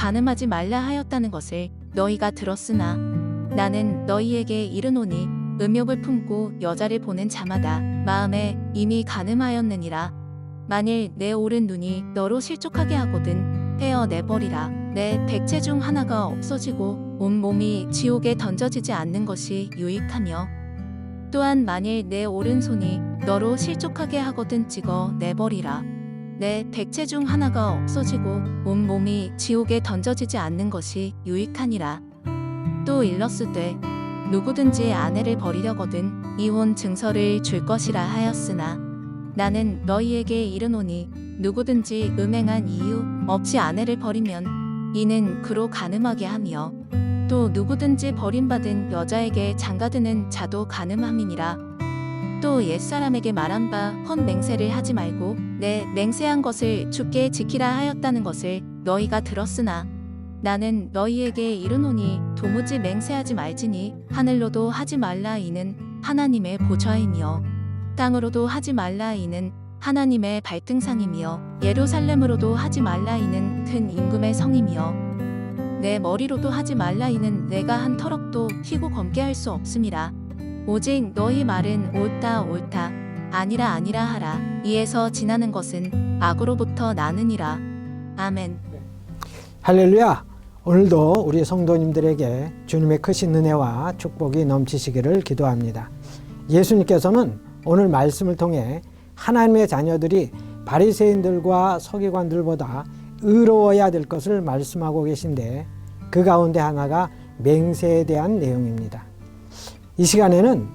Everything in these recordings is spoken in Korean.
간음하지 말라 하였다는 것을 너희가 들었으나 나는 너희에게 이르노니 음욕을 품고 여자를 보는 자마다 마음에 이미 간음하였느니라. 만일 내 오른 눈이 너로 실족하게 하거든 떼어내버리라. 내 백체 중 하나가 없어지고 온 몸이 지옥에 던져지지 않는 것이 유익하며 또한 만일 내 오른손이 너로 실족하게 하거든 찍어내버리라. 내 백체 중 하나가 없어지고 온 몸이 지옥에 던져지지 않는 것이 유익하니라. 또 일렀으되 누구든지 아내를 버리려거든 이혼 증서를 줄 것이라 하였으나 나는 너희에게 이르노니 누구든지 음행한 이유 없이 아내를 버리면 이는 그로 간음하게 하며 또 누구든지 버림받은 여자에게 장가드는 자도 간음함이니라. 또 옛사람에게 말한 바 헛맹세를 하지 말고 내 맹세한 것을 주께 지키라 하였다는 것을 너희가 들었으나 나는 너희에게 이르노니 도무지 맹세하지 말지니 하늘로도 하지 말라 이는 하나님의 보좌이며 땅으로도 하지 말라 이는 하나님의 발등상이며 예루살렘으로도 하지 말라 이는 큰 임금의 성이며 내 머리로도 하지 말라 이는 내가 한 터럭도 휘고 검게 할 수 없음이라. 오직 너희 말은 옳다 옳다 아니라 아니라 하라. 이에서 지나는 것은 악으로부터 나느니라. 아멘. 할렐루야. 오늘도 우리 성도님들에게 주님의 크신 은혜와 축복이 넘치시기를 기도합니다. 예수님께서는 오늘 말씀을 통해 하나님의 자녀들이 바리새인들과 서기관들보다 의로워야 될 것을 말씀하고 계신데 그 가운데 하나가 맹세에 대한 내용입니다. 이 시간에는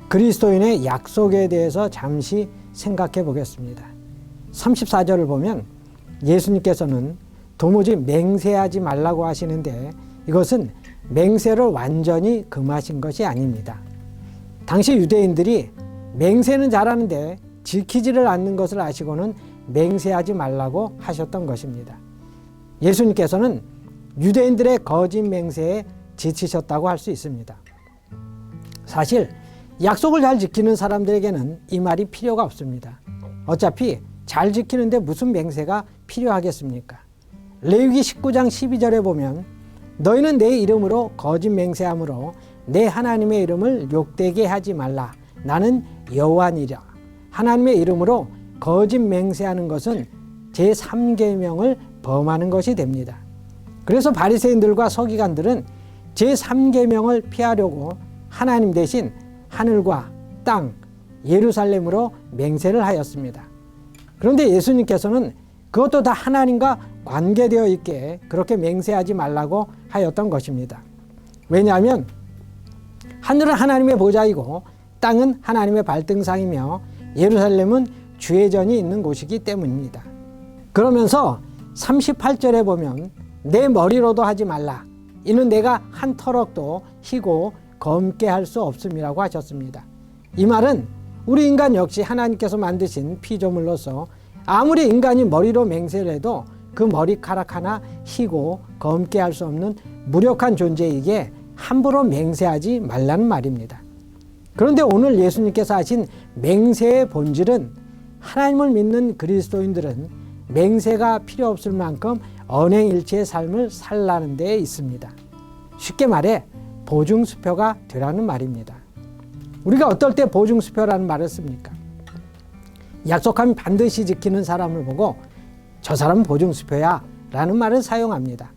그리스도인의 약속에 대해서 잠시 생각해 보겠습니다. 34절을 보면 예수님께서는 도무지 맹세하지 말라고 하시는데 이것은 맹세를 완전히 금하신 것이 아닙니다. 당시 유대인들이 맹세는 잘하는데 지키지를 않는 것을 아시고는 맹세하지 말라고 하셨던 것입니다. 예수님께서는 유대인들의 거짓 맹세에 지치셨다고 할 수 있습니다. 사실 약속을 잘 지키는 사람들에게는 이 말이 필요가 없습니다. 어차피 잘 지키는데 무슨 맹세가 필요하겠습니까? 레위기 19장 12절에 보면 너희는 내 이름으로 거짓 맹세함으로 내 하나님의 이름을 욕되게 하지 말라. 나는 여호와니라. 하나님의 이름으로 거짓 맹세하는 것은 제3계명을 범하는 것이 됩니다. 그래서 바리새인들과 서기관들은 제3계명을 피하려고 하나님 대신 하늘과 땅, 예루살렘으로 맹세를 하였습니다. 그런데 예수님께서는 그것도 다 하나님과 관계되어 있게 그렇게 맹세하지 말라고 하였던 것입니다. 왜냐하면 하늘은 하나님의 보좌이고 땅은 하나님의 발등상이며 예루살렘은 주의 전이 있는 곳이기 때문입니다. 그러면서 38절에 보면 내 머리로도 하지 말라. 이는 내가 한 터럭도 희고 검게 할 수 없음이라고 하셨습니다. 이 말은 우리 인간 역시 하나님께서 만드신 피조물로서 아무리 인간이 머리로 맹세를 해도 그 머리카락 하나 희고 검게 할 수 없는 무력한 존재이기에 함부로 맹세하지 말라는 말입니다. 그런데 오늘 예수님께서 하신 맹세의 본질은 하나님을 믿는 그리스도인들은 맹세가 필요 없을 만큼 언행일치의 삶을 살라는 데에 있습니다. 쉽게 말해 보증수표가 되라는 말입니다. 우리가 어떨 때 보증수표라는 말을 씁니까? 약속하면 반드시 지키는 사람을 보고 저 사람은 보증수표야 라는 말을 사용합니다.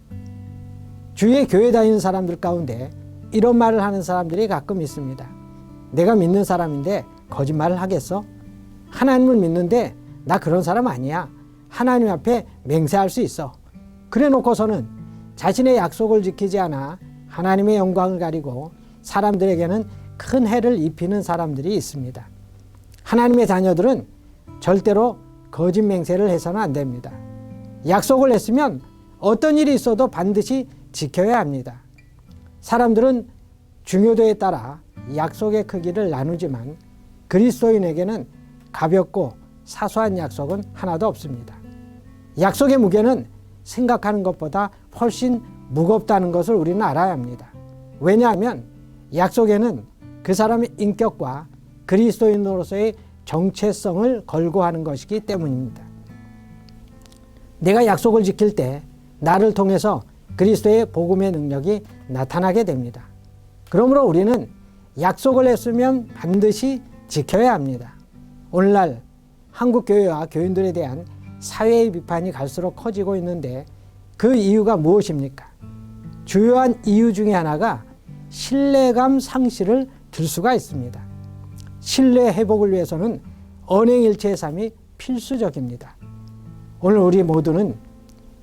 주위에 교회 다니는 사람들 가운데 이런 말을 하는 사람들이 가끔 있습니다. 내가 믿는 사람인데 거짓말을 하겠어? 하나님을 믿는데 나 그런 사람 아니야. 하나님 앞에 맹세할 수 있어. 그래 놓고서는 자신의 약속을 지키지 않아 하나님의 영광을 가리고 사람들에게는 큰 해를 입히는 사람들이 있습니다. 하나님의 자녀들은 절대로 거짓 맹세를 해서는 안 됩니다. 약속을 했으면 어떤 일이 있어도 반드시 지켜야 합니다. 사람들은 중요도에 따라 약속의 크기를 나누지만 그리스도인에게는 가볍고 사소한 약속은 하나도 없습니다. 약속의 무게는 생각하는 것보다 훨씬 무겁다는 것을 우리는 알아야 합니다. 왜냐하면 약속에는 그 사람의 인격과 그리스도인으로서의 정체성을 걸고 하는 것이기 때문입니다. 내가 약속을 지킬 때 나를 통해서 그리스도의 복음의 능력이 나타나게 됩니다. 그러므로 우리는 약속을 했으면 반드시 지켜야 합니다. 오늘날 한국 교회와 교인들에 대한 사회의 비판이 갈수록 커지고 있는데 그 이유가 무엇입니까? 주요한 이유 중에 하나가 신뢰감 상실을 들 수가 있습니다. 신뢰 회복을 위해서는 언행일체의 삶이 필수적입니다. 오늘 우리 모두는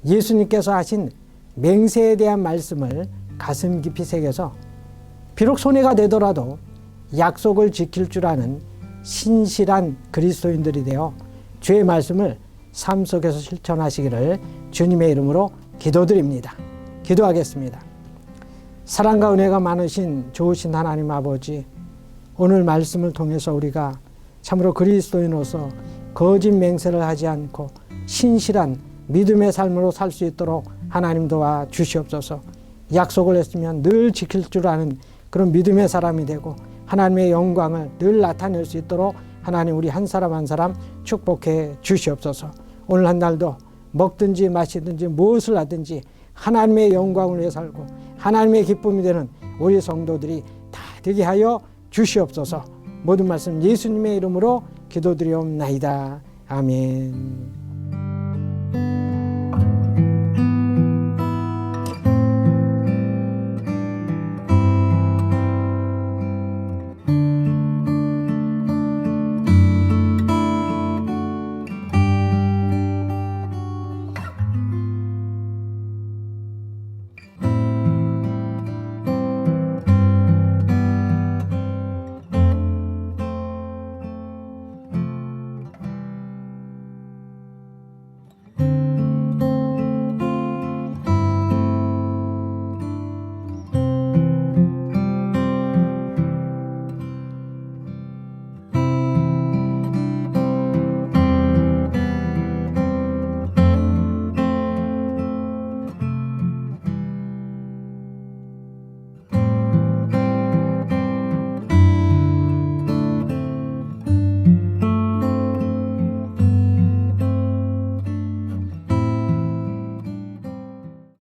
예수님께서 하신 맹세에 대한 말씀을 가슴 깊이 새겨서 비록 손해가 되더라도 약속을 지킬 줄 아는 신실한 그리스도인들이 되어 주의 말씀을 삶 속에서 실천하시기를 주님의 이름으로 기도드립니다. 기도하겠습니다. 사랑과 은혜가 많으신 좋으신 하나님 아버지, 오늘 말씀을 통해서 우리가 참으로 그리스도인으로서 거짓 맹세를 하지 않고 신실한 믿음의 삶으로 살 수 있도록 하나님 도와 주시옵소서. 약속을 했으면 늘 지킬 줄 아는 그런 믿음의 사람이 되고 하나님의 영광을 늘 나타낼 수 있도록 하나님 우리 한 사람 한 사람 축복해 주시옵소서. 오늘 한 날도 먹든지 마시든지 무엇을 하든지 하나님의 영광을 위해 살고 하나님의 기쁨이 되는 우리 성도들이 다 되게 하여 주시옵소서. 모든 말씀 예수님의 이름으로 기도드리옵나이다. 아멘.